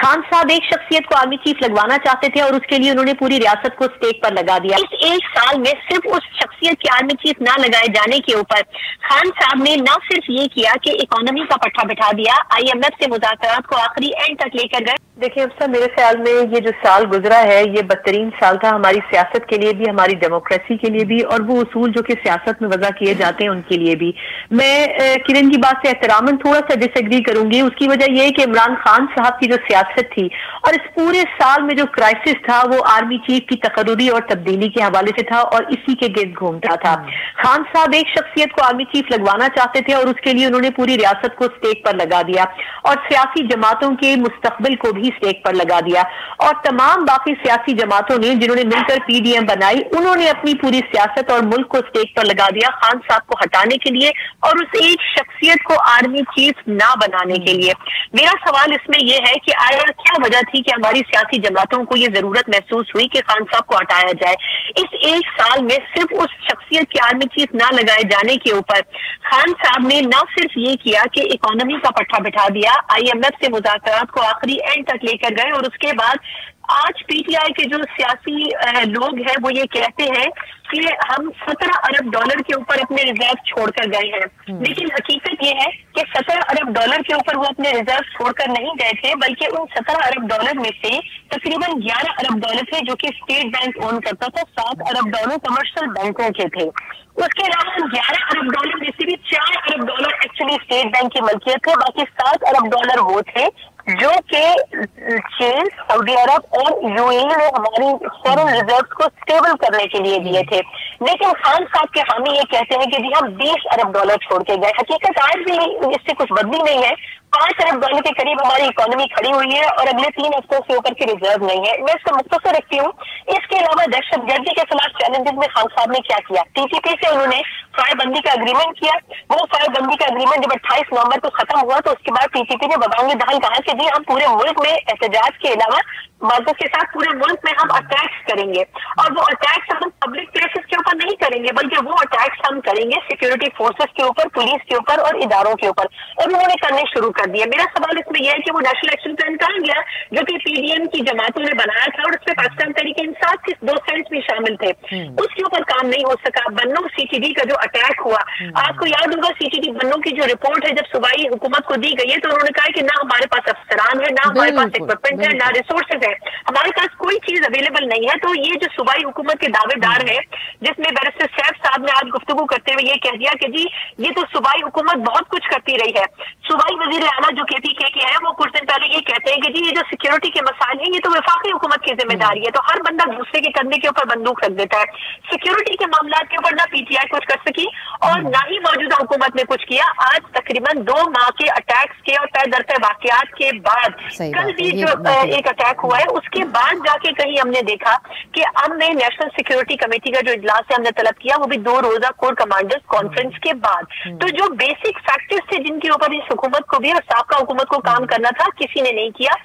खान साहब एक शख्सियत को आर्मी चीफ लगवाना चाहते थे और उसके लिए उन्होंने पूरी रियासत को स्टेक पर लगा दिया। इस एक साल में सिर्फ उस शख्सियत के आर्मी चीफ ना लगाए जाने के ऊपर खान साहब ने न सिर्फ ये किया कि इकोनॉमी का पट्टा बिठा दिया, IMF से मुज़ाकरात को आखिरी एंड तक लेकर गए। देखिए अफसर, मेरे ख्याल में ये जो साल गुजरा है ये बदतरीन साल था हमारी सियासत के लिए भी, हमारी डेमोक्रेसी के लिए भी, और वो उसूल जो कि सियासत में वज़ा किए जाते हैं उनके लिए भी। मैं किरण की बात से एहतरामन थोड़ा सा डिसएग्री करूंगी। उसकी वजह यह है कि इमरान खान साहब की जो सियासत थी और इस पूरे साल में जो क्राइसिस था वो आर्मी चीफ की तकर्रुरी और तब्दीली के हवाले से था और इसी के गिर्द घूमता था। खान साहब एक शख्सियत को आर्मी चीफ लगवाना चाहते थे और उसके लिए उन्होंने पूरी रियासत को स्टेक पर लगा दिया और सियासी जमातों के मुस्तकबिल को भी स्टेक पर लगा दिया। और तमाम बाकी सियासी जमातों ने जिन्होंने मिलकर PDM बनाई, उन्होंने अपनी पूरी सियासत और मुल्क को स्टेक पर लगा दिया खान साहब को हटाने के लिए और उस एक शख्सियत को आर्मी चीफ ना बनाने के लिए। मेरा सवाल इसमें यह है कि आया क्या वजह थी कि हमारी सियासी जमातों को यह जरूरत महसूस हुई कि खान साहब को हटाया जाए। इस एक साल में सिर्फ उस शख्सियत के आर्मी चीफ ना लगाए जाने के ऊपर खान साहब ने न सिर्फ ये किया कि इकोनॉमी का पट्टा बिठा दिया, IMF से मुज़ाकरात को आखिरी एंड तक लेकर गए और उसके बाद आज PTI के जो सियासी लोग हैं वो ये कहते हैं कि हम 17 अरब डॉलर के ऊपर अपने रिजर्व छोड़कर गए हैं। लेकिन हकीकत ये है कि 17 अरब डॉलर के ऊपर वो अपने रिजर्व छोड़कर नहीं गए थे, बल्कि उन 17 अरब डॉलर में से तकरीबन 11 अरब डॉलर थे जो कि स्टेट बैंक ओन करता था, 7 अरब डॉलर कमर्शियल बैंकों के थे। उसके अलावा 11 अरब डॉलर में से भी 4 अरब डॉलर एक्चुअली स्टेट बैंक की मलकियत थे, बाकी 7 अरब डॉलर वो थे जो कि चीन, सऊदी अरब और UAE ने हमारी फॉरेन रिजर्व्स को स्टेबल करने के लिए दिए थे। लेकिन खान साहब के हामी ये कहते हैं कि जी हम 20 अरब डॉलर छोड़ के गए। हकीकत आज भी इससे कुछ बदली नहीं है। 5 अरब डॉलर के करीब हमारी इकोनॉमी खड़ी हुई है और अगले 3 हफ्तों से ऊपर की रिजर्व नहीं है। मैं इसको मुख्तसर रखती हूँ। इसके अलावा दहशतगर्दी के खिलाफ चैलेंजेस में खान साहब ने क्या किया? TTP से उन्होंने फायरबंदी का एग्रीमेंट किया। वो फायरबंदी का एग्रीमेंट जब 28 नवंबर को खत्म हुआ तो उसके बाद TTP ने बदांगे दहल कहा कि जी हम पूरे मुल्क में एहतजाज के अलावा मर्दों के साथ पूरे मुल्क में हम अटैक्स करेंगे और वो अटैक्स हम पब्लिक प्लेसेस के ऊपर नहीं करेंगे, बल्कि वो अटैक्स हम करेंगे सिक्योरिटी फोर्सेस के ऊपर, पुलिस के ऊपर और इदारों के ऊपर, और उन्होंने करने शुरू कर दिया। मेरा सवाल इसमें यह है कि वो नेशनल एक्शन प्लान कहाँ गया जो कि PDM की जमातों ने बनाया था और उसमें पाकिस्तान तहरीक इंसाफ के 2 सेंस भी शामिल थे, उसके ऊपर काम नहीं हो सका। बन्नो CTD का जो अटैक हुआ, आपको याद होगा CTD बन्नो की जो रिपोर्ट है जब सूबाई हुकूमत को दी गई है तो उन्होंने कहा कि ना हमारे पास अफसरान है, ना हमारे पास इक्विपमेंट है, ना रिसोर्सेज है, हमारे पास कोई चीज अवेलेबल नहीं है। तो ये जो सूबाई हुकूमत के दावेदार है, जिसमें बैरिस्टर सैफ साहब ने आज गुफ्तगू करते हुए ये कह दिया कि जी ये तो सूबाई हुकूमत बहुत कुछ करती रही है। सूबाई वजीर आला जो KPK के हैं वो कुछ दिन पहले ये कहते हैं कि जी ये जो सिक्योरिटी के मसाइल हैं ये तो वफाकी हुकूमत की जिम्मेदारी है। तो हर बंदा दूसरे के कंधे के ऊपर बंदूक रख देता है। सिक्योरिटी के मामला के ऊपर ना PTI कुछ कर सकी और ना ही मौजूदा हुकूमत ने कुछ किया। आज तकरीबन 2 माह के अटैक्स के और तय दर पे वाकयात के बाद कल भी जो एक अटैक हुआ है उसके बाद जाके कहीं हमने देखा कि हमने नेशनल सिक्योरिटी कमेटी का जो इजलास है हमने तलब किया, वो भी 2 रोजा कोर कमांडर्स कॉन्फ्रेंस के बाद। तो जो बेसिक फैक्टर्स थे जिनके ऊपर इस हुकूमत को भी और साबका हुकूमत को काम करना था, किसी ने नहीं किया।